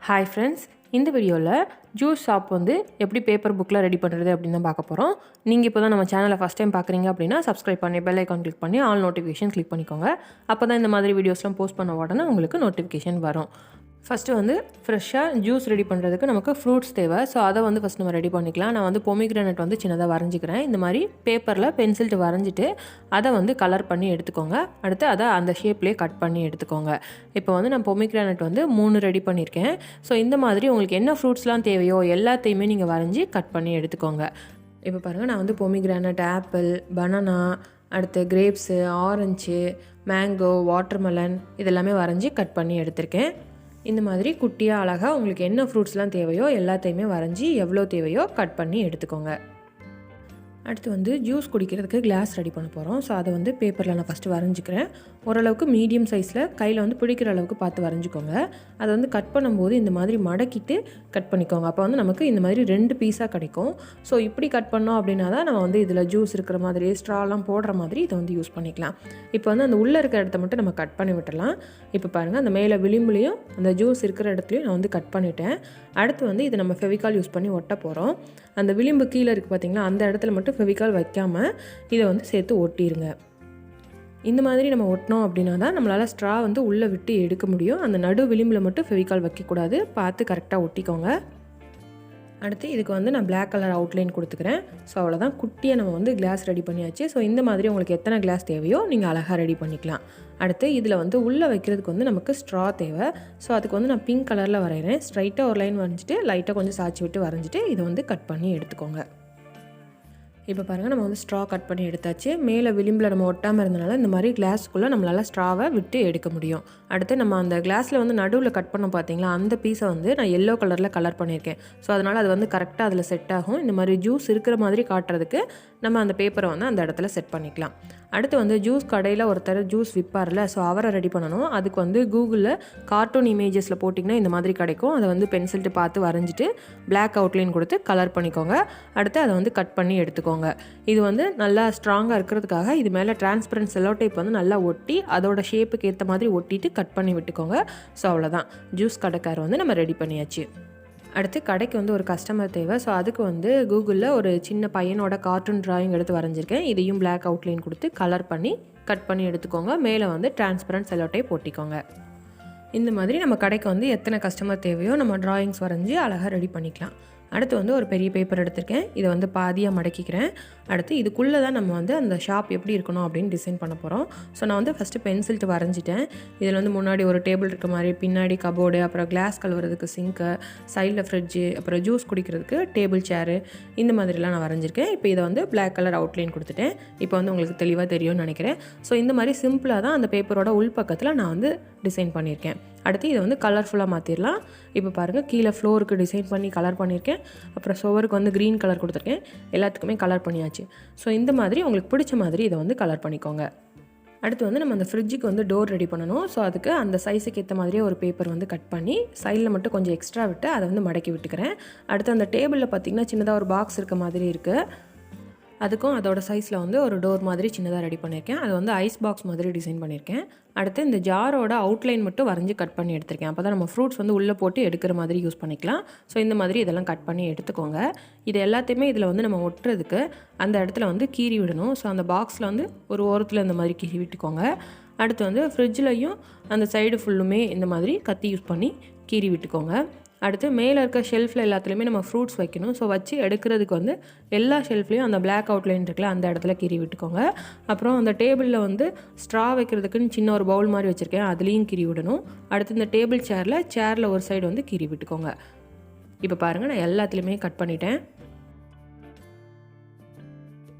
Hi friends, இந்த வீடியோவில் juice shop வந்து எப்படி பேப்பர் புக்கில் ரெடி பண்ணுறது அப்படின்னு தான் பார்க்க போகிறோம். நீங்கள் இப்போ தான் நம்ம சேனலை ஃபஸ்ட் டைம் பார்க்குறீங்க அப்படின்னா சப்ஸ்கிரைப் பண்ணி பெல் ஐக்கான் கிளிக் பண்ணி ஆல் நோட்டிஃபிகேஷன் கிளிக் பண்ணிக்கோங்க. அப்போ தான் இந்த மாதிரி வீடியோஸ்லாம் போஸ்ட் பண்ண உடனே உங்களுக்கு நோட்டிஃபிகேஷன் வரும். ஃபஸ்ட்டு வந்து ஃப்ரெஷ்ஷாக ஜூஸ் ரெடி பண்ணுறதுக்கு நமக்கு ஃப்ரூட்ஸ் தேவை. ஸோ அதை வந்து ஃபஸ்ட் நம்ம ரெடி பண்ணிக்கலாம். நான் வந்து பொமிக்ரானட் வந்து சின்னதாக வரைஞ்சிக்கிறேன். இந்த மாதிரி பேப்பரில் பென்சில்ட்டு வரைஞ்சிட்டு அதை வந்து கலர் பண்ணி எடுத்துக்கோங்க. அடுத்து அதை அந்த ஷேப்லேயே கட் பண்ணி எடுத்துக்கோங்க. இப்போ வந்து நான் பொமிக்ரானட் வந்து 3 ரெடி பண்ணியிருக்கேன். ஸோ இந்த மாதிரி உங்களுக்கு என்ன ஃப்ரூட்ஸ்லாம் தேவையோ எல்லாத்தையுமே நீங்கள் வரைஞ்சி கட் பண்ணி எடுத்துக்கோங்க. இப்போ பாருங்கள், நான் வந்து பொமிக்ரானட், ஆப்பிள், பனானா, அடுத்து கிரேப்ஸு, ஆரஞ்சு, மேங்கோ, வாட்டர்மெலன் இதெல்லாமே வரைஞ்சி கட் பண்ணி எடுத்திருக்கேன். இந்த மாதிரி குட்டியாக அழகாக உங்களுக்கு என்ன ஃப்ரூட்ஸ்லாம் தேவையோ எல்லாத்தையுமே வரைஞ்சி எவ்வளோ தேவையோ கட் பண்ணி எடுத்துக்கோங்க. அடுத்து வந்து ஜூஸ் குடிக்கிறதுக்கு கிளாஸ் ரெடி பண்ண போகிறோம். ஸோ அதை வந்து பேப்பரில் நான் ஃபஸ்ட்டு வரைஞ்சிக்கிறேன். ஓரளவுக்கு மீடியம் சைஸில் கையில் வந்து பிடிக்கிற அளவுக்கு பார்த்து வரைஞ்சிக்கோங்க. அதை வந்து கட் பண்ணும்போது இந்த மாதிரி மடக்கிட்டு கட் பண்ணிக்கோங்க. அப்போ வந்து நமக்கு இந்த மாதிரி 2 பீஸாக கிடைக்கும். ஸோ இப்படி கட் பண்ணோம் அப்படின்னா தான் நம்ம வந்து இதில் ஜூஸ் இருக்கிற மாதிரி ஸ்ட்ராலாம் போடுற மாதிரி இதை வந்து யூஸ் பண்ணிக்கலாம். இப்போ வந்து அந்த உள்ளே இருக்கிற இடத்த மட்டும் நம்ம கட் பண்ணி விட்டுடலாம். இப்போ பாருங்கள், அந்த மேலே விளிம்புலையும் அந்த ஜூஸ் இருக்கிற இடத்துலையும் நான் வந்து கட் பண்ணிவிட்டேன். அடுத்து வந்து இதை நம்ம ஃபெவிகால் யூஸ் பண்ணி ஒட்ட போகிறோம். அந்த விளிம்பு கீழே இருக்குது பார்த்திங்களா, அந்த இடத்துல மட்டும் ஃபெவிகால் வைக்காமல் இதை வந்து சேர்த்து ஒட்டிடுங்க. இந்த மாதிரி நம்ம ஒட்டினோம் அப்படின்னா தான் நம்மளால் ஸ்ட்ரா வந்து உள்ளே விட்டு எடுக்க முடியும். அந்த நடு விளிம்பில் மட்டும் ஃபெவிகால் வைக்கக்கூடாது, பார்த்து கரெக்டாக ஒட்டிக்கோங்க. அடுத்து இதுக்கு வந்து நான் பிளாக் கலர் அவுட்லைன் கொடுத்துக்கிறேன். ஸோ அவ்வளோதான், குட்டியாக நம்ம வந்து கிளாஸ் ரெடி பண்ணியாச்சு. ஸோ இந்த மாதிரி உங்களுக்கு எத்தனை கிளாஸ் தேவையோ நீங்கள் அழகாக ரெடி பண்ணிக்கலாம். அடுத்து இதில் வந்து உள்ளே வைக்கிறதுக்கு வந்து நமக்கு ஸ்ட்ரா தேவை. ஸோ அதுக்கு வந்து நான் பிங்க் கலரில் வரைகிறேன். ஸ்ட்ரைட்டாக ஒரு லைன் வரைஞ்சிட்டு லைட்டாக கொஞ்சம் சாய்ச்சி விட்டு வரைஞ்சிட்டு இதை வந்து கட் பண்ணி எடுத்துக்கோங்க. இப்போ பாருங்கள், நம்ம வந்து ஸ்ட்ரா கட் பண்ணி எடுத்தாச்சு. மேலே விளிம்பில் நம்ம ஒட்டாமல் இருந்தனால இந்த மாதிரி கிளாஸுக்குள்ளே நம்மளால் ஸ்ட்ராவை விட்டு எடுக்க முடியும். அடுத்து நம்ம அந்த கிளாஸில் வந்து நடுவில் கட் பண்ணோம் பார்த்தீங்களா, அந்த பீஸை வந்து நான் எல்லோ கலரில் கலர் பண்ணியிருக்கேன். ஸோ அதனால் அது வந்து கரெக்டாக அதில் செட் ஆகும். இந்த மாதிரி ஜூஸ் இருக்கிற மாதிரி காட்டுறதுக்கு நம்ம அந்த பேப்பரை வந்து அந்த இடத்துல செட் பண்ணிக்கலாம். அடுத்து வந்து ஜூஸ் கடையில் ஒருத்தர் ஜூஸ் விற்பார்ல, ஸோ அவரை ரெடி பண்ணணும். அதுக்கு வந்து கூகுளில் கார்ட்டூன் இமேஜஸில் போட்டிங்கன்னா இந்த மாதிரி கிடைக்கும். அதை வந்து பென்சில்ட்டு பார்த்து வரைஞ்சிட்டு பிளாக் அவுட்லைன் கொடுத்து கலர் பண்ணிக்கோங்க. அடுத்து அதை வந்து கட் பண்ணி எடுத்துக்கோங்க. இது வந்து நல்லா ஸ்ட்ராங்காக இருக்கிறதுக்காக இது மேலே டிரான்ஸ்பரண்ட் செல்லோ டேப் வந்து நல்லா ஒட்டி அதோட ஷேப்புக்கு ஏற்ற மாதிரி ஒட்டிட்டு கட் பண்ணி விட்டுக்கோங்க. ஸோ அவ்வளோதான், ஜூஸ் கடைக்கார வந்து நம்ம ரெடி பண்ணியாச்சு. அடுத்து கடைக்கு வந்து ஒரு கஸ்டமர் தேவை. ஸோ அதுக்கு வந்து கூகுளில் ஒரு சின்ன பையனோட கார்ட்டூன் ட்ராயிங் எடுத்து வரைஞ்சிருக்கேன். இதையும் பிளாக் அவுட்லைன் கொடுத்து கலர் பண்ணி கட் பண்ணி எடுத்துக்கோங்க. மேலே வந்து டிரான்ஸ்பரண்ட் செல்லோ டேப் ஒட்டிக்கோங்க. இந்த மாதிரி நம்ம கடைக்கு வந்து எத்தனை கஸ்டமர் தேவையோ நம்ம ட்ராயிங்ஸ் வரைஞ்சி அழகாக ரெடி பண்ணிக்கலாம். அடுத்து வந்து ஒரு பெரிய பேப்பர் எடுத்திருக்கேன். இதை வந்து பாதியாக மடக்கிக்கிறேன். அடுத்து இதுக்குள்ளே தான் நம்ம வந்து அந்த ஷாப் எப்படி இருக்கணும் அப்படின்னு டிசைன் பண்ண போகிறோம். ஸோ நான் வந்து ஃபஸ்ட்டு பென்சில்ட்டு வரைஞ்சிட்டேன். இதில் வந்து முன்னாடி ஒரு டேபிள் இருக்க மாதிரி, பின்னாடி கபோர்டு, அப்புறம் கிளாஸ் கழுவுறதுக்கு சிங்க்கு, சைடில் ஃப்ரிட்ஜு, அப்புறம் ஜூஸ் குடிக்கிறதுக்கு டேபிள் சேரு, இந்த மாதிரிலாம் நான் வரைஞ்சிருக்கேன். இப்போ இதை வந்து பிளாக் கலர் அவுட்லைன் கொடுத்துட்டேன். இப்போ வந்து உங்களுக்கு தெளிவாக தெரியும்னு நினைக்கிறேன். ஸோ இந்த மாதிரி சிம்பிளாக தான் அந்த பேப்பரோட உள்பக்கத்தில் நான் வந்து டிசைன் பண்ணியிருக்கேன். அடுத்து இதை வந்து கலர்ஃபுல்லாக மாற்றிடலாம். இப்போ பாருங்கள், கீழே ஃப்ளோருக்கு டிசைன் பண்ணி கலர் பண்ணியிருக்கேன். அப்புறம் சுவருக்கு வந்து க்ரீன் கலர் கொடுத்துருக்கேன். எல்லாத்துக்குமே கலர் பண்ணியாச்சு. ஸோ இந்த மாதிரி உங்களுக்கு பிடிச்ச மாதிரி இதை வந்து கலர் பண்ணிக்கோங்க. அடுத்து வந்து நம்ம அந்த ஃப்ரிட்ஜுக்கு வந்து டோர் ரெடி பண்ணணும். ஸோ அதுக்கு அந்த சைஸுக்கு ஏற்ற மாதிரியே ஒரு பேப்பர் வந்து கட் பண்ணி சைடில் மட்டும் கொஞ்சம் எக்ஸ்ட்ரா விட்டு அதை வந்து மடக்கி விட்டுக்கிறேன். அடுத்து அந்த டேபிளில் பார்த்திங்கன்னா சின்னதாக ஒரு பாக்ஸ் இருக்க மாதிரி இருக்குது. அதுக்கும் அதோட சைஸில் வந்து ஒரு டோர் மாதிரி சின்னதாக ரெடி பண்ணியிருக்கேன். அது வந்து ஐஸ் பாக்ஸ் மாதிரி டிசைன் பண்ணியிருக்கேன். அடுத்து இந்த ஜாரோட அவுட்லைன் மட்டும் வரைஞ்சி கட் பண்ணி எடுத்திருக்கேன். அப்போ தான் நம்ம ஃப்ரூட்ஸ் வந்து உள்ளே போட்டு எடுக்கிற மாதிரி யூஸ் பண்ணிக்கலாம். ஸோ இந்த மாதிரி இதெல்லாம் கட் பண்ணி எடுத்துக்கோங்க. இது எல்லாத்தையுமே இதில் வந்து நம்ம ஒட்டுறதுக்கு அந்த இடத்துல வந்து கீறி விடணும். ஸோ அந்த பாக்ஸில் வந்து ஒரு ஓரத்தில் இந்த மாதிரி கீறி விட்டுக்கோங்க. அடுத்து வந்து ஃப்ரிட்ஜ்லையும் அந்த சைடு ஃபுல்லுமே இந்த மாதிரி கத்தி யூஸ் பண்ணி கீறி விட்டுக்கோங்க. அடுத்து மேலே இருக்க ஷெல்ஃபில் எல்லாத்துலேயுமே நம்ம ஃப்ரூட்ஸ் வைக்கணும். ஸோ வச்சு எடுக்கிறதுக்கு வந்து எல்லா ஷெல்ஃப்லேயும் அந்த பிளாக் அவுட்லைன் இருக்குல்ல, அந்த இடத்துல கீறி விட்டுக்கோங்க. அப்புறம் அந்த டேபிளில் வந்து ஸ்ட்ரா வைக்கிறதுக்குன்னு சின்ன ஒரு பவுல் மாதிரி வச்சுருக்கேன், அதுலேயும் கீறி விடணும். அடுத்து இந்த டேபிள் சேரில் ஒரு சைடு வந்து கீறி விட்டுக்கோங்க. இப்போ பாருங்கள், நான் எல்லாத்துலேயுமே கட் பண்ணிட்டேன்.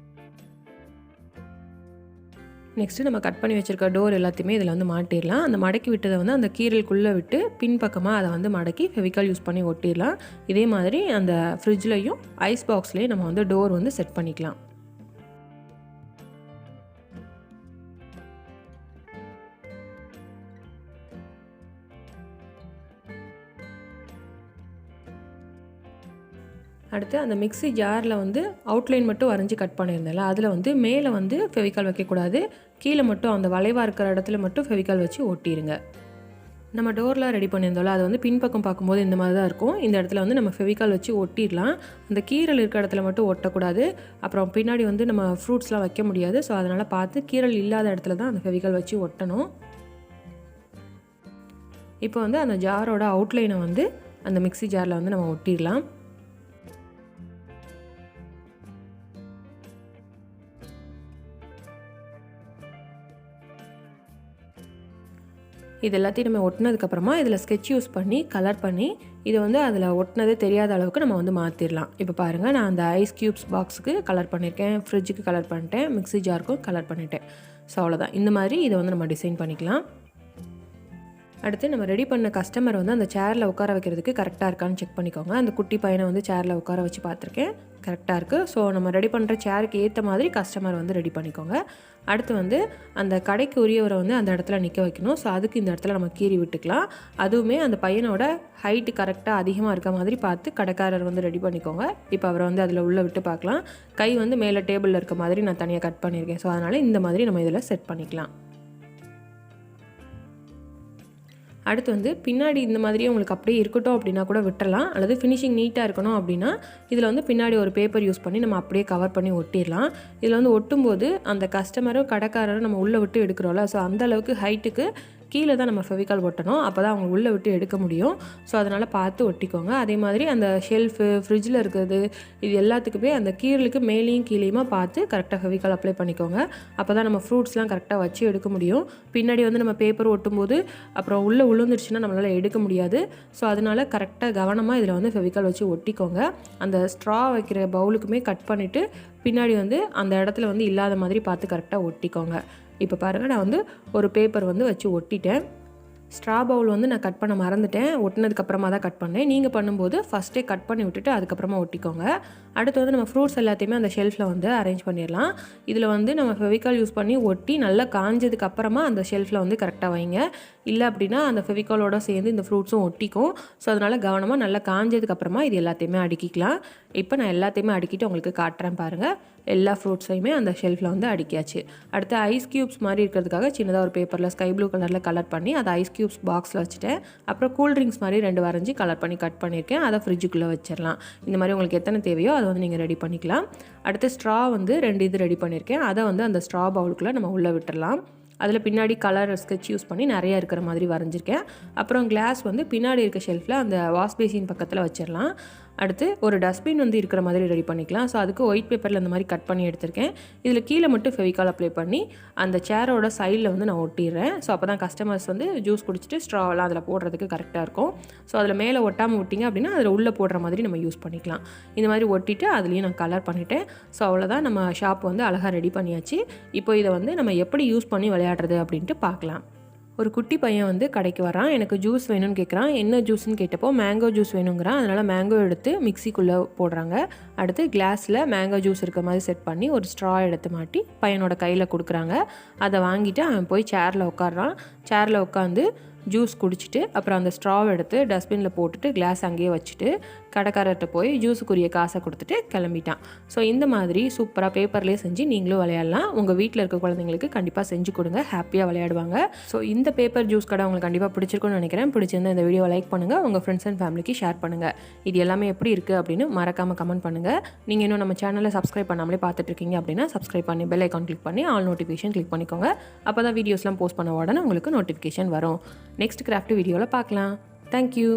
நெக்ஸ்ட்டு நம்ம கட் பண்ணி வச்சுருக்க டோர் எல்லாத்தையுமே இதில் வந்து மாட்டிடலாம். அந்த மடக்கி விட்டதை வந்து அந்த கீரலுக்குள்ளே விட்டு பின்பக்கமாக அதை வந்து மடக்கி ஃபெவிகால் யூஸ் பண்ணி ஒட்டிடலாம். இதே மாதிரி அந்த ஃப்ரிட்ஜ்லேயும் ஐஸ் பாக்ஸ்லேயும் நம்ம வந்து டோர் வந்து செட் பண்ணிக்கலாம். அடுத்து அந்த மிக்ஸி ஜாரில் வந்து அவுட்லைன் மட்டும் வரைஞ்சி கட் பண்ணியிருந்தேன்ல, அதில் வந்து மேலே வந்து ஃபெவிகால் வைக்கக்கூடாது. கீழே மட்டும் அந்த வளைவாக இருக்கிற இடத்துல மட்டும் ஃபெவிகால் வச்சு ஒட்டிடுங்க. நம்ம டோர்லாம் ரெடி பண்ணியிருந்தோம்ல, அது வந்து பின்பக்கம் பார்க்கும்போது இந்த மாதிரி தான் இருக்கும். இந்த இடத்துல வந்து நம்ம ஃபெவிகால் வச்சு ஒட்டிடலாம். அந்த கீறல் இருக்க இடத்துல மட்டும் ஒட்டக்கூடாது. அப்புறம் பின்னாடி வந்து நம்ம ஃப்ரூட்ஸ்லாம் வைக்க முடியாது. ஸோ அதனால் பார்த்து கீறல் இல்லாத இடத்துல தான் அந்த ஃபெவிகால் வச்சு ஒட்டணும். இப்போ வந்து அந்த ஜாரோட அவுட்லைனை வந்து அந்த மிக்ஸி ஜாரில் வந்து நம்ம ஒட்டிடலாம். இது எல்லாத்தையும் நம்ம ஒட்டினதுக்கப்புறமா இதில் ஸ்கெட்ச் யூஸ் பண்ணி கலர் பண்ணி இதை வந்து அதில் ஒட்டினதே தெரியாத அளவுக்கு நம்ம வந்து மாற்றிடலாம். இப்போ பாருங்கள், நான் அந்த ஐஸ் க்யூப்ஸ் பாக்ஸுக்கு கலர் பண்ணியிருக்கேன், ஃப்ரிட்ஜுக்கு கலர் பண்ணிட்டேன், மிக்ஸி ஜாருக்கும் கலர் பண்ணிட்டேன். ஸோ அவ்வளோதான். இந்த மாதிரி இதை வந்து நம்ம டிசைன் பண்ணிக்கலாம். அடுத்து நம்ம ரெடி பண்ண கஸ்டமர் வந்து அந்த சேரில் உட்கார வைக்கிறதுக்கு கரெக்டாக இருக்கான்னு செக் பண்ணிக்கோங்க. அந்த குட்டி பையனை வந்து சேரில் உட்கார வச்சு பார்த்துருக்கேன், கரெக்டாக இருக்குது. ஸோ நம்ம ரெடி பண்ணுற சேருக்கு ஏற்ற மாதிரி கஸ்டமர் வந்து ரெடி பண்ணிக்கோங்க. அடுத்து வந்து அந்த கடைக்கு உரியவரை வந்து அந்த இடத்துல நிற்க வைக்கணும். ஸோ அதுக்கு இந்த இடத்துல நம்ம கீறி விட்டுக்கலாம். அதுவுமே அந்த பையனோட ஹைட்டு கரெக்டாக அதிகமாக இருக்க மாதிரி பார்த்து கடைக்காரர் வந்து ரெடி பண்ணிக்கோங்க. இப்போ அவரை வந்து அதில் உள்ளே விட்டு பார்க்கலாம். கை வந்து மேலே டேபிளில் இருக்க மாதிரி நான் தனியாக கட் பண்ணியிருக்கேன். ஸோ அதனால் இந்த மாதிரி நம்ம இதில் செட் பண்ணிக்கலாம். அடுத்து வந்து பின்னாடி இந்த மாதிரியே உங்களுக்கு அப்படியே இருக்கட்டும் அப்படின்னா கூட விட்டுறலாம். அல்லது ஃபினிஷிங் நீட்டாக இருக்கணும் அப்படின்னா இதில் வந்து பின்னாடி ஒரு பேப்பர் யூஸ் பண்ணி நம்ம அப்படியே கவர் பண்ணி ஒட்டிடலாம். இதில் வந்து ஒட்டும்போது அந்த கஸ்டமரும் கடைக்காரரும் நம்ம உள்ளே விட்டு எடுக்கிறோம்ல, ஸோ அந்தளவுக்கு ஹைட்டுக்கு கீழே தான் நம்ம ஃபெவிகால் ஒட்டணும். அப்போ தான் அவங்க உள்ளே விட்டு எடுக்க முடியும். ஸோ அதனால் பார்த்து ஒட்டிக்கோங்க. அதே மாதிரி அந்த ஷெல்ஃபு, ஃப்ரிட்ஜில் இருக்கிறது, இது எல்லாத்துக்குமே அந்த கீழலுக்கு மேலேயும் கீழேயுமா பார்த்து கரெக்டாக ஃபெவிகால் அப்ளை பண்ணிக்கோங்க. அப்போ தான் நம்ம ஃப்ரூட்ஸ்லாம் கரெக்டாக வச்சு எடுக்க முடியும். பின்னாடி வந்து நம்ம பேப்பர் ஒட்டும்போது அப்புறம் உள்ளே விழுந்துருச்சுன்னா நம்மளால் எடுக்க முடியாது. ஸோ அதனால் கரெக்டாக கவனமாக இதில் வந்து ஃபெவிகால் வச்சு ஒட்டிக்கோங்க. அந்த ஸ்ட்ரா வைக்கிற பவுலுக்குமே கட் பண்ணிவிட்டு பின்னாடி வந்து அந்த இடத்துல வந்து இல்லாத மாதிரி பார்த்து கரெக்டாக ஒட்டிக்கோங்க. இப்போ பாருங்கள், நான் வந்து ஒரு பேப்பர் வந்து வச்சு ஒட்டிட்டேன். ஸ்ட்ரா பவுல் வந்து நான் கட் பண்ண மறந்துட்டேன். ஒட்டினதுக்கப்புறமா தான் கட் பண்ணேன். நீங்கள் பண்ணும்போது ஃபஸ்ட்டே கட் பண்ணி விட்டுட்டு அதுக்கப்புறமா ஒட்டிக்கோங்க. அடுத்து வந்து நம்ம ஃப்ரூட்ஸ் எல்லாத்தையுமே அந்த ஷெல்ஃபில் வந்து அரேஞ்ச் பண்ணிடலாம். இதில் வந்து நம்ம ஃபெவிகால் யூஸ் பண்ணி ஒட்டி நல்லா காஞ்சதுக்கு அப்புறமா அந்த ஷெல்ஃபில் வந்து கரெக்டாக வைங்க. இல்லை அப்படின்னா அந்த ஃபெவிகாலோட சேர்ந்து இந்த ஃப்ரூட்ஸும் ஒட்டிக்கும். ஸோ அதனால் கவனமாக நல்லா காஞ்சதுக்கப்புறமா இது எல்லாத்தையுமே அடுக்கிக்கலாம். இப்போ நான் எல்லாத்தையுமே அடுக்கிட்டு உங்களுக்கு காட்டுறேன் பாருங்கள். எல்லா ஃப்ரூட்ஸையுமே அந்த ஷெல்ஃபில் வந்து அடுக்கியாச்சு. அடுத்து ஐஸ் க்யூப்ஸ் மாதிரி இருக்கிறதுக்காக சின்னதாக ஒரு பேப்பரில் ஸ்கை ப்ளூ கலரில் கலர் பண்ணி அதை ஐஸ் க்யூப்ஸ் பாக்ஸில் வச்சுட்டேன். அப்புறம் கூல்ட்ரிங்க்ஸ் மாதிரி 2 வரைஞ்சி கலர் பண்ணி கட் பண்ணியிருக்கேன். அதை ஃப்ரிட்ஜுக்குள்ளே வச்சிடலாம். இந்த மாதிரி உங்களுக்கு எத்தனை தேவையோ அதை வந்து நீங்கள் ரெடி பண்ணிக்கலாம். அடுத்து ஸ்ட்ரா வந்து 2 இது ரெடி பண்ணியிருக்கேன். அதை வந்து அந்த ஸ்ட்ரா பவுலுக்குள்ளே நம்ம உள்ளே விட்டுடலாம். அதில் பின்னாடி கலர் ஸ்கெட்ச் யூஸ் பண்ணி நிறைய இருக்கிற மாதிரி வரைஞ்சிருக்கேன். அப்புறம் கிளாஸ் வந்து பின்னாடி இருக்க ஷெல்ஃபில் அந்த வாஷ் பேசின் பக்கத்தில் வச்சிடலாம். அடுத்து ஒரு டஸ்ட்பின் வந்து இருக்கிற மாதிரி ரெடி பண்ணிக்கலாம். ஸோ அதுக்கு ஒயிட் பேப்பரில் இந்த மாதிரி கட் பண்ணி எடுத்திருக்கேன். இதில் கீழே மட்டும் ஃபெவிகால் அப்ளை பண்ணி அந்த சேரோட சைடில் வந்து நான் ஒட்டிடுறேன். ஸோ அப்போ தான் கஸ்டமர்ஸ் வந்து ஜூஸ் குடிச்சிட்டு ஸ்ட்ராவெல்லாம் அதில் போடுறதுக்கு கரெக்டாக இருக்கும். ஸோ அதில் மேலே ஒட்டாமல் விட்டிங்க அப்படின்னா அதில் உள்ளே போடுற மாதிரி நம்ம யூஸ் பண்ணிக்கலாம். இந்த மாதிரி ஒட்டிட்டு அதுலேயும் நான் கலர் பண்ணிட்டேன். ஸோ அவ்வளோதான், நம்ம ஷாப் வந்து அழகாக ரெடி பண்ணியாச்சு. இப்போ இதை வந்து நம்ம எப்படி யூஸ் பண்ணி விளையாடுறது அப்படின்ட்டு பார்க்கலாம். ஒரு குட்டி பையன் வந்து கடைக்கு வரான். எனக்கு ஜூஸ் வேணும்னு கேட்குறான். என்ன ஜூஸ்ன்னு கேட்டப்போ மேங்கோ ஜூஸ் வேணுங்கிறான். அதனால் மேங்கோ எடுத்து மிக்சிக்குள்ளே போடுறாங்க. அடுத்து கிளாஸில் மேங்கோ ஜூஸ் இருக்க மாதிரி செட் பண்ணி ஒரு ஸ்ட்ரா எடுத்து மாட்டி பையனோட கையில் கொடுக்குறாங்க. அதை வாங்கிட்டு அவன் போய் சேரில் உட்காடுறான். சேரில் உட்காந்து ஜூஸ் குடிச்சிட்டு அப்புறம் அந்த ஸ்ட்ராவை எடுத்து டஸ்ட்பினில் போட்டுட்டு கிளாஸ் அங்கேயே வச்சுட்டு கடைக்காரர்கிட்ட போய் ஜூஸுக்குரிய காசை கொடுத்துட்டு கிளம்பிட்டான். ஸோ இந்த மாதிரி சூப்பராக பேப்பர்லேயே செஞ்சு நீங்களும் விளையாடலாம். உங்கள் வீட்டில் இருக்க குழந்தைங்களுக்கு கண்டிப்பாக செஞ்சு கொடுங்க, ஹாப்பியாக விளையாடுவாங்க. ஸோ இந்த பேப்பர் ஜூஸ் கடை உங்களுக்கு கண்டிப்பாக பிடிச்சிருக்குன்னு நினைக்கிறேன். பிடிச்சிருந்தா இந்த வீடியோ லைக் பண்ணுங்கள், உங்கள் ஃப்ரெண்ட்ஸ் அண்ட் ஃபேமிலிக்கு ஷேர் பண்ணுங்கள். இது எல்லாமே எப்படி இருக்குது அப்படின்னு மறக்காமல் கமெண்ட் பண்ணுங்கள். நீங்கள் இன்னும் நம்ம சேனலை சப்ஸ்கிரைப் பண்ணாமலே பார்த்துட்ருக்கீங்க அப்படின்னா சப்ஸ்கிரைப் பண்ணி பெல் ஐக்கான் கிளிக் பண்ணி ஆல் நோட்டிஃபிகேஷன் கிளிக் பண்ணிக்கோங்க. அப்போ தான் வீடியோஸ்லாம் போஸ்ட் பண்ண உடனே உங்களுக்கு நோட்டிஃபிகேஷன் வரும். நெக்ஸ்ட் கிராஃப்ட் வீடியோவில் பார்க்கலாம். தேங்க்யூ.